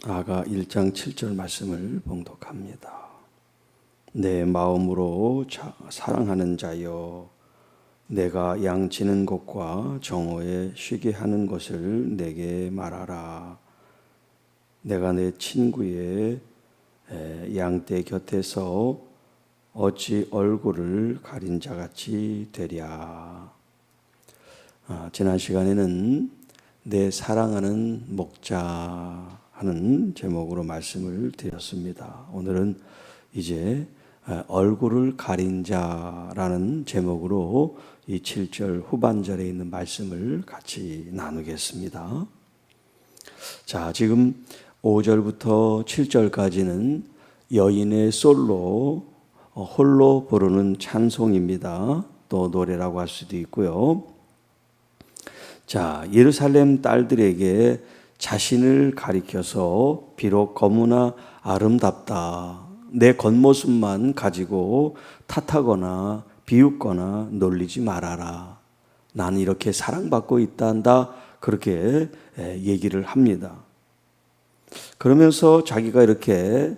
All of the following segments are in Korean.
아가 1장 7절 말씀을 봉독합니다. 내 마음으로 사랑하는 자여, 내가 양치는 곳과 정오에 쉬게 하는 것을 내게 말하라. 내가 내 친구의 양떼 곁에서 어찌 얼굴을 가린 자같이 되랴. 지난 시간에는 내 사랑하는 목자 하는 제목으로 말씀을 드렸습니다. 오늘은 이제 얼굴을 가린 자라는 제목으로 이 7절 후반절에 있는 말씀을 같이 나누겠습니다. 자, 지금 5절부터 7절까지는 여인의 솔로, 홀로 부르는 찬송입니다. 또 노래라고 할 수도 있고요. 자, 예루살렘 딸들에게 자신을 가리켜서 비록 거무나 아름답다, 내 겉모습만 가지고 탓하거나 비웃거나 놀리지 말아라. 나는 이렇게 사랑받고 있단다. 그렇게 얘기를 합니다. 그러면서 자기가 이렇게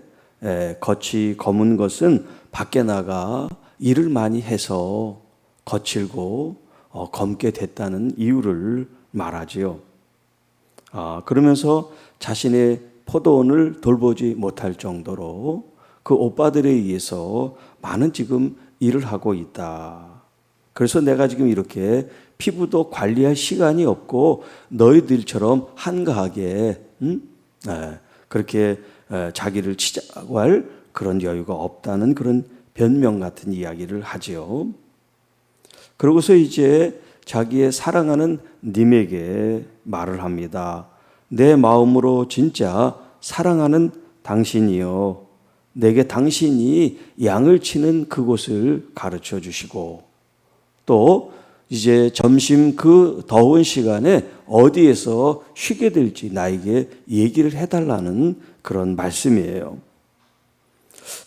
겉이 검은 것은 밖에 나가 일을 많이 해서 거칠고 검게 됐다는 이유를 말하지요. 그러면서 자신의 포도원을 돌보지 못할 정도로 그 오빠들에 의해서 많은 지금 일을 하고 있다. 그래서 내가 지금 이렇게 피부도 관리할 시간이 없고 너희들처럼 한가하게 그렇게 자기를 치자고 할 그런 여유가 없다는 그런 변명 같은 이야기를 하지요. 그러고서 이제 자기의 사랑하는 님에게 말을 합니다. 내 마음으로 진짜 사랑하는 당신이요, 내게 당신이 양을 치는 그곳을 가르쳐 주시고, 또 이제 점심 그 더운 시간에 어디에서 쉬게 될지 나에게 얘기를 해달라는 그런 말씀이에요.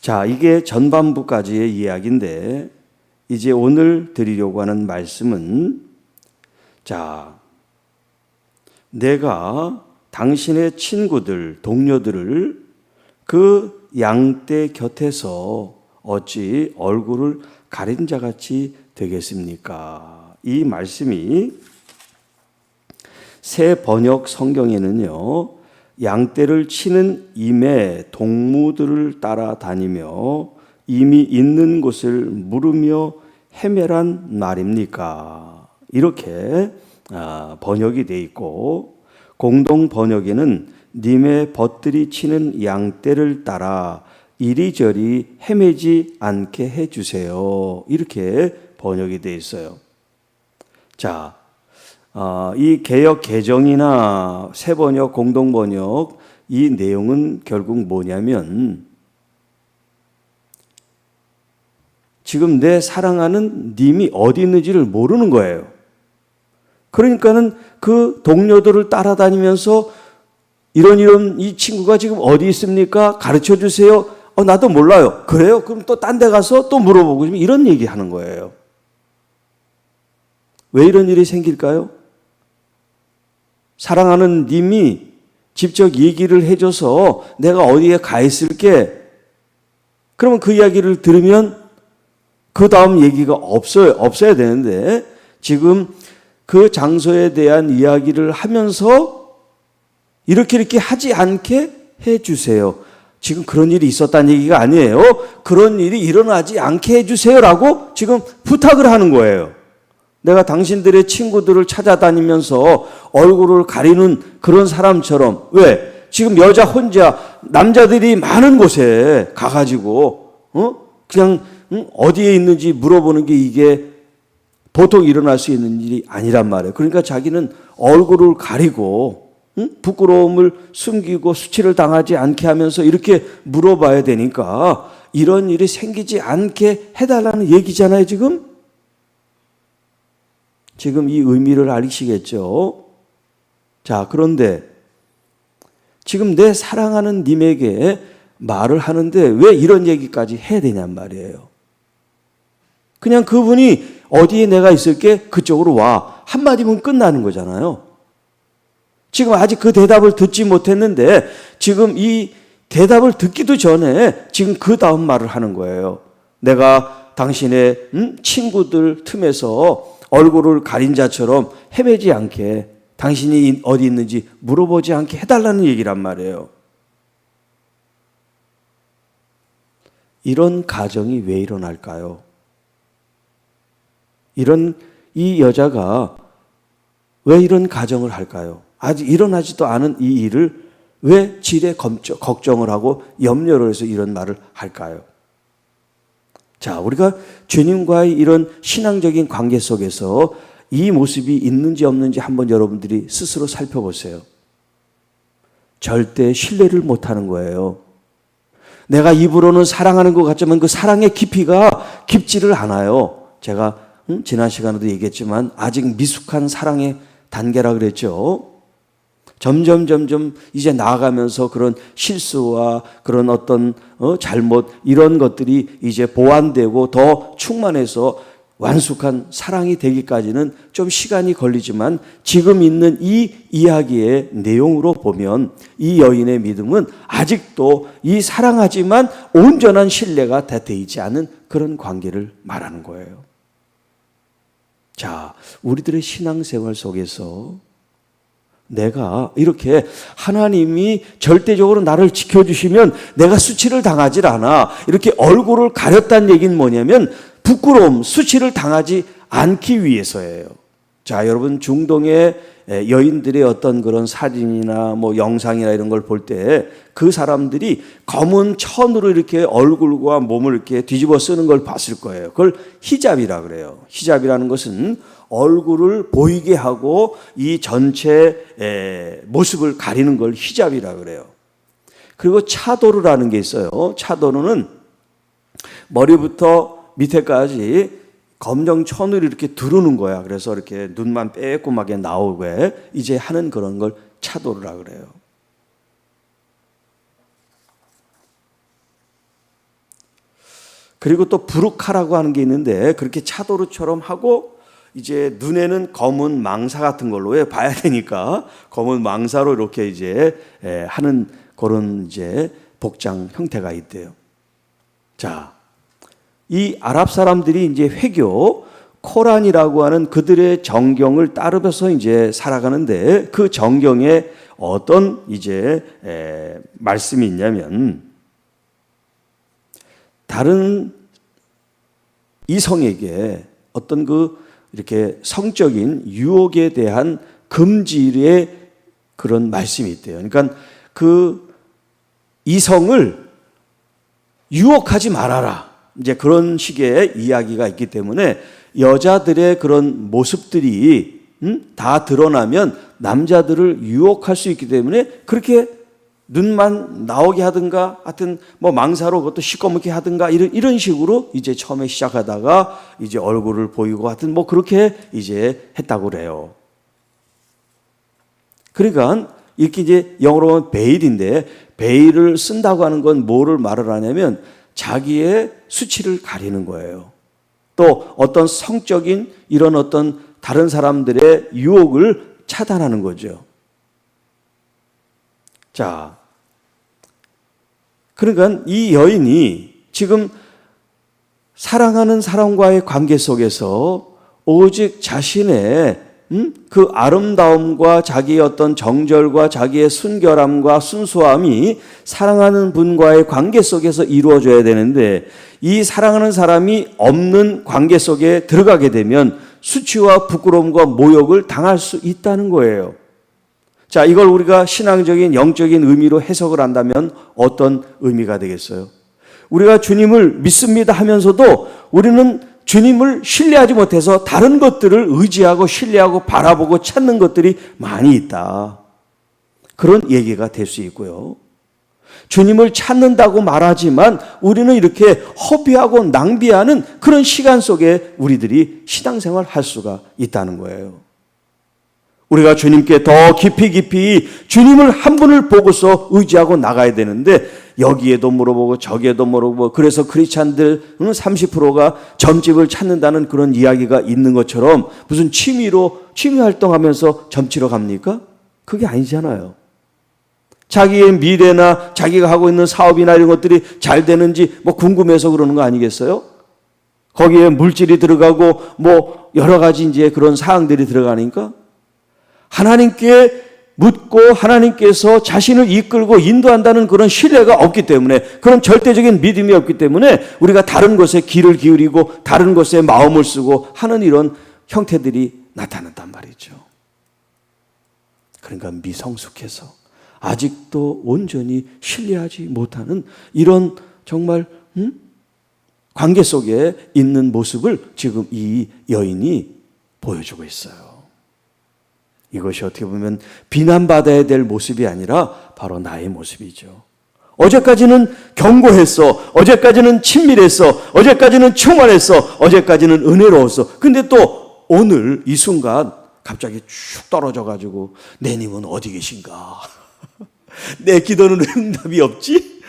자, 이게 전반부까지의 이야기인데 이제 오늘 드리려고 하는 말씀은, 자, 내가 당신의 친구들, 동료들을 그 양떼 곁에서 어찌 얼굴을 가린 자같이 되겠습니까? 이 말씀이 새 번역 성경에는요, 양떼를 치는 임의 동무들을 따라다니며 이미 있는 곳을 물으며 헤매란 말입니까? 이렇게 번역이 돼 있고, 공동 번역에는 님의 벗들이 치는 양떼를 따라 이리저리 헤매지 않게 해주세요. 이렇게 번역이 돼 있어요. 자, 이 개역 개정이나 새 번역, 공동 번역, 이 내용은 결국 뭐냐면, 지금 내 사랑하는 님이 어디 있는지를 모르는 거예요. 그러니까는 그 동료들을 따라다니면서 이런 이 친구가 지금 어디 있습니까? 가르쳐 주세요. 나도 몰라요. 그래요? 그럼 또 딴 데 가서 또 물어보고 이런 얘기 하는 거예요. 왜 이런 일이 생길까요? 사랑하는 님이 직접 얘기를 해줘서 내가 어디에 가 있을게. 그러면 그 이야기를 들으면 그 다음 얘기가 없어야 되는데, 지금 그 장소에 대한 이야기를 하면서 이렇게 하지 않게 해주세요. 지금 그런 일이 있었다는 얘기가 아니에요. 그런 일이 일어나지 않게 해주세요라고 지금 부탁을 하는 거예요. 내가 당신들의 친구들을 찾아다니면서 얼굴을 가리는 그런 사람처럼, 왜? 지금 여자 혼자 남자들이 많은 곳에 가가지고 그냥 어디에 있는지 물어보는 게 이게 보통 일어날 수 있는 일이 아니란 말이에요. 그러니까 자기는 얼굴을 가리고 부끄러움을 숨기고 수치를 당하지 않게 하면서 이렇게 물어봐야 되니까 이런 일이 생기지 않게 해달라는 얘기잖아요, 지금. 지금 이 의미를 아시겠죠? 자, 그런데 지금 내 사랑하는 님에게 말을 하는데 왜 이런 얘기까지 해야 되냔 말이에요. 그냥 그분이 어디에 내가 있을게 그쪽으로 와, 한마디면 끝나는 거잖아요. 지금 아직 그 대답을 듣지 못했는데 지금 이 대답을 듣기도 전에 지금 그 다음 말을 하는 거예요. 내가 당신의 친구들 틈에서 얼굴을 가린 자처럼 헤매지 않게, 당신이 어디 있는지 물어보지 않게 해달라는 얘기란 말이에요. 이런 가정이 왜 일어날까요? 이 여자가 왜 이런 가정을 할까요? 아직 일어나지도 않은 이 일을 왜 지레 걱정을 하고 염려를 해서 이런 말을 할까요? 자, 우리가 주님과의 이런 신앙적인 관계 속에서 이 모습이 있는지 없는지 한번 여러분들이 스스로 살펴보세요. 절대 신뢰를 못하는 거예요. 내가 입으로는 사랑하는 것 같지만 그 사랑의 깊이가 깊지를 않아요. 제가 지난 시간에도 얘기했지만 아직 미숙한 사랑의 단계라 그랬죠. 점점 이제 나아가면서 그런 실수와 그런 어떤 잘못 이런 것들이 이제 보완되고 더 충만해서 완숙한 사랑이 되기까지는 좀 시간이 걸리지만 지금 있는 이 이야기의 내용으로 보면 이 여인의 믿음은 아직도 이 사랑하지만 온전한 신뢰가 다 되어 있지 않은 그런 관계를 말하는 거예요. 자, 우리들의 신앙생활 속에서 내가 이렇게 하나님이 절대적으로 나를 지켜주시면 내가 수치를 당하지 않아. 이렇게 얼굴을 가렸다는 얘기는 뭐냐면 부끄러움, 수치를 당하지 않기 위해서예요. 자, 여러분 중동의 여인들의 어떤 그런 사진이나 뭐 영상이나 이런 걸 볼 때 그 사람들이 검은 천으로 이렇게 얼굴과 몸을 이렇게 뒤집어 쓰는 걸 봤을 거예요. 그걸 히잡이라 그래요. 히잡이라는 것은 얼굴을 보이게 하고 이 전체 모습을 가리는 걸 히잡이라 그래요. 그리고 차도르라는 게 있어요. 차도르는 머리부터 밑에까지 검정 천으로 이렇게 두르는 거야. 그래서 이렇게 눈만 빼꼼하게 나오게 이제 하는 그런 걸 차도르라 그래요. 그리고 또 부르카라고 하는 게 있는데 그렇게 차도르처럼 하고 이제 눈에는 검은 망사 같은 걸로 왜 봐야 되니까 검은 망사로 이렇게 이제 하는 그런 이제 복장 형태가 있대요. 자, 이 아랍 사람들이 이제 회교 코란이라고 하는 그들의 정경을 따르면서 이제 살아가는데 그 정경에 어떤 이제 말씀이 있냐면 다른 이성에게 어떤 그 이렇게 성적인 유혹에 대한 금지의 그런 말씀이 있대요. 그러니까 그 이성을 유혹하지 말아라. 이제 그런 식의 이야기가 있기 때문에 여자들의 그런 모습들이 다 드러나면 남자들을 유혹할 수 있기 때문에 그렇게 눈만 나오게 하든가 하여튼 뭐 망사로 그것도 시꺼멓게 하든가 이런 식으로 이제 처음에 시작하다가 이제 얼굴을 보이고 하여튼 뭐 그렇게 이제 했다고 그래요. 그러니까 이렇게 이제 영어로 보면 베일인데 베일을 쓴다고 하는 건 뭐를 말을 하냐면 자기의 수치를 가리는 거예요. 또 어떤 성적인 이런 어떤 다른 사람들의 유혹을 차단하는 거죠. 자, 그러니까 이 여인이 지금 사랑하는 사람과의 관계 속에서 오직 자신의 그 아름다움과 자기의 어떤 정절과 자기의 순결함과 순수함이 사랑하는 분과의 관계 속에서 이루어져야 되는데 이 사랑하는 사람이 없는 관계 속에 들어가게 되면 수치와 부끄러움과 모욕을 당할 수 있다는 거예요. 자, 이걸 우리가 신앙적인 영적인 의미로 해석을 한다면 어떤 의미가 되겠어요? 우리가 주님을 믿습니다 하면서도 우리는 주님을 신뢰하지 못해서 다른 것들을 의지하고 신뢰하고 바라보고 찾는 것들이 많이 있다. 그런 얘기가 될 수 있고요. 주님을 찾는다고 말하지만 우리는 이렇게 허비하고 낭비하는 그런 시간 속에 우리들이 신앙생활을 할 수가 있다는 거예요. 우리가 주님께 더 깊이 주님을 한 분을 보고서 의지하고 나가야 되는데 여기에도 물어보고 저기에도 물어보고 그래서 크리스찬들 30%가 점집을 찾는다는 그런 이야기가 있는 것처럼 무슨 취미 활동하면서 점치러 갑니까? 그게 아니잖아요. 자기의 미래나 자기가 하고 있는 사업이나 이런 것들이 잘 되는지 뭐 궁금해서 그러는 거 아니겠어요? 거기에 물질이 들어가고 뭐 여러 가지 이제 그런 사항들이 들어가니까 하나님께 묻고 하나님께서 자신을 이끌고 인도한다는 그런 신뢰가 없기 때문에, 그런 절대적인 믿음이 없기 때문에 우리가 다른 것에 귀를 기울이고 다른 것에 마음을 쓰고 하는 이런 형태들이 나타난단 말이죠. 그러니까 미성숙해서 아직도 온전히 신뢰하지 못하는 이런 정말 관계 속에 있는 모습을 지금 이 여인이 보여주고 있어요. 이것이 어떻게 보면 비난받아야 될 모습이 아니라 바로 나의 모습이죠. 어제까지는 견고했어. 어제까지는 친밀했어. 어제까지는 충만했어. 어제까지는 은혜로웠어. 근데 또 오늘 이 순간 갑자기 쭉 떨어져가지고 내 님은 어디 계신가? 내 기도는 왜 응답이 없지?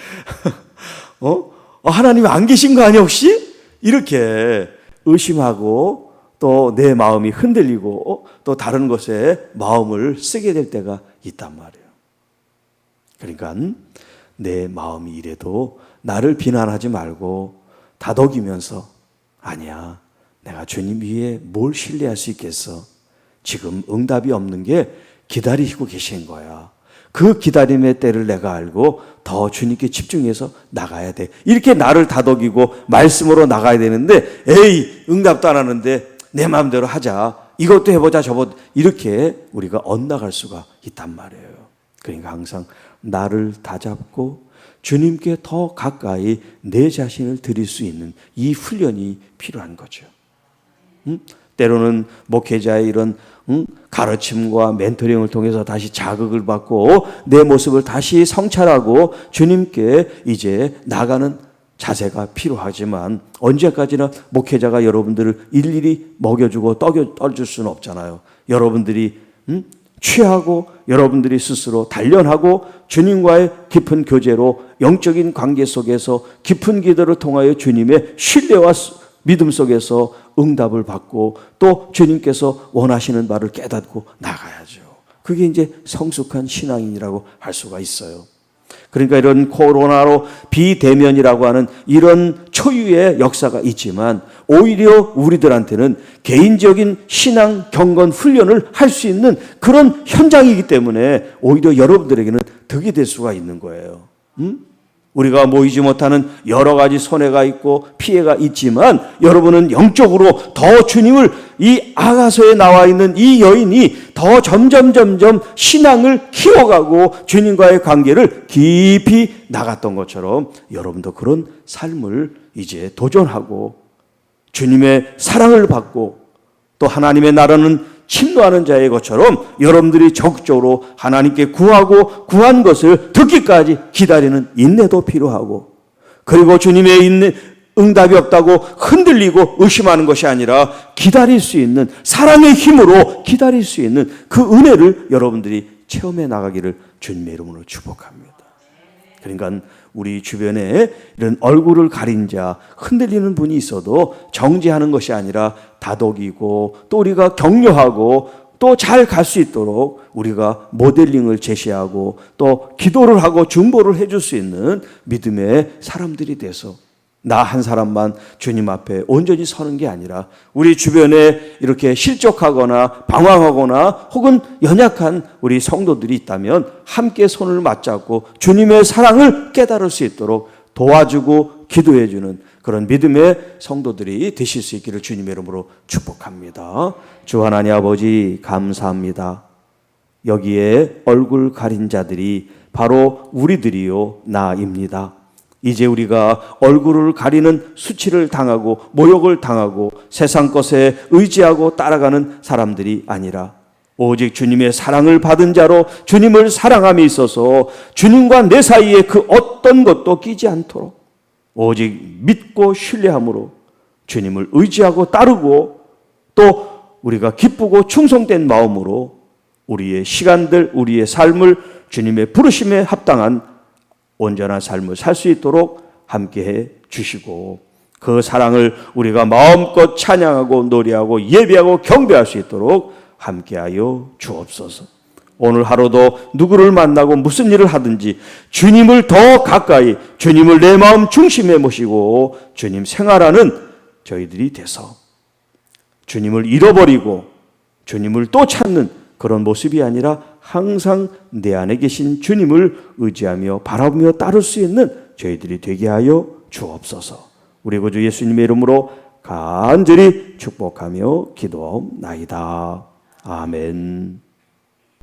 하나님 안 계신 거 아니야 혹시? 이렇게 의심하고 또 내 마음이 흔들리고 또 다른 것에 마음을 쓰게 될 때가 있단 말이에요. 그러니까 내 마음이 이래도 나를 비난하지 말고 다독이면서, 아니야, 내가 주님 위에 뭘 신뢰할 수 있겠어? 지금 응답이 없는 게 기다리시고 계신 거야. 그 기다림의 때를 내가 알고 더 주님께 집중해서 나가야 돼. 이렇게 나를 다독이고 말씀으로 나가야 되는데, 에이 응답도 안 하는데 내 마음대로 하자, 이것도 해보자 저것, 이렇게 우리가 엇나갈 수가 있단 말이에요. 그러니까 항상 나를 다잡고 주님께 더 가까이 내 자신을 드릴 수 있는 이 훈련이 필요한 거죠. 때로는 목회자의 이런 가르침과 멘토링을 통해서 다시 자극을 받고 내 모습을 다시 성찰하고 주님께 이제 나가는 자세가 필요하지만, 언제까지나 목회자가 여러분들을 일일이 먹여주고 떠줄 수는 없잖아요. 여러분들이 취하고 여러분들이 스스로 단련하고 주님과의 깊은 교제로 영적인 관계 속에서 깊은 기도를 통하여 주님의 신뢰와 믿음 속에서 응답을 받고 또 주님께서 원하시는 바를 깨닫고 나가야죠. 그게 이제 성숙한 신앙인이라고 할 수가 있어요. 그러니까 이런 코로나로 비대면이라고 하는 이런 초유의 역사가 있지만, 오히려 우리들한테는 개인적인 신앙 경건 훈련을 할 수 있는 그런 현장이기 때문에 오히려 여러분들에게는 덕이 될 수가 있는 거예요. 우리가 모이지 못하는 여러 가지 손해가 있고 피해가 있지만, 여러분은 영적으로 더 주님을, 이 아가서에 나와 있는 이 여인이 더 점점 신앙을 키워가고 주님과의 관계를 깊이 나갔던 것처럼 여러분도 그런 삶을 이제 도전하고 주님의 사랑을 받고 또 하나님의 나라는 침노하는 자의 것처럼 여러분들이 적극적으로 하나님께 구하고 구한 것을 듣기까지 기다리는 인내도 필요하고, 그리고 주님의 인내, 응답이 없다고 흔들리고 의심하는 것이 아니라 기다릴 수 있는, 사랑의 힘으로 기다릴 수 있는 그 은혜를 여러분들이 체험해 나가기를 주님의 이름으로 축복합니다. 그러니까 우리 주변에 이런 얼굴을 가린 자, 흔들리는 분이 있어도 정죄하는 것이 아니라 다독이고 또 우리가 격려하고 또 잘 갈 수 있도록 우리가 모델링을 제시하고 또 기도를 하고 중보를 해줄 수 있는 믿음의 사람들이 돼서 나 한 사람만 주님 앞에 온전히 서는 게 아니라 우리 주변에 이렇게 실족하거나 방황하거나 혹은 연약한 우리 성도들이 있다면 함께 손을 맞잡고 주님의 사랑을 깨달을 수 있도록 도와주고 기도해주는 그런 믿음의 성도들이 되실 수 있기를 주님의 이름으로 축복합니다. 주 하나님 아버지 감사합니다. 여기에 얼굴 가린 자들이 바로 우리들이요 나입니다. 이제 우리가 얼굴을 가리는 수치를 당하고 모욕을 당하고 세상 것에 의지하고 따라가는 사람들이 아니라 오직 주님의 사랑을 받은 자로 주님을 사랑함에 있어서 주님과 내 사이에 그 어떤 것도 끼지 않도록 오직 믿고 신뢰함으로 주님을 의지하고 따르고 또 우리가 기쁘고 충성된 마음으로 우리의 시간들, 우리의 삶을 주님의 부르심에 합당한 온전한 삶을 살 수 있도록 함께해 주시고 그 사랑을 우리가 마음껏 찬양하고 노래하고 예배하고 경배할 수 있도록 함께하여 주옵소서. 오늘 하루도 누구를 만나고 무슨 일을 하든지 주님을 더 가까이, 주님을 내 마음 중심에 모시고 주님 생활하는 저희들이 돼서 주님을 잃어버리고 주님을 또 찾는 그런 모습이 아니라 항상 내 안에 계신 주님을 의지하며 바라보며 따를 수 있는 저희들이 되게 하여 주옵소서. 우리 구주 예수님의 이름으로 간절히 축복하며 기도하옵나이다. 아멘.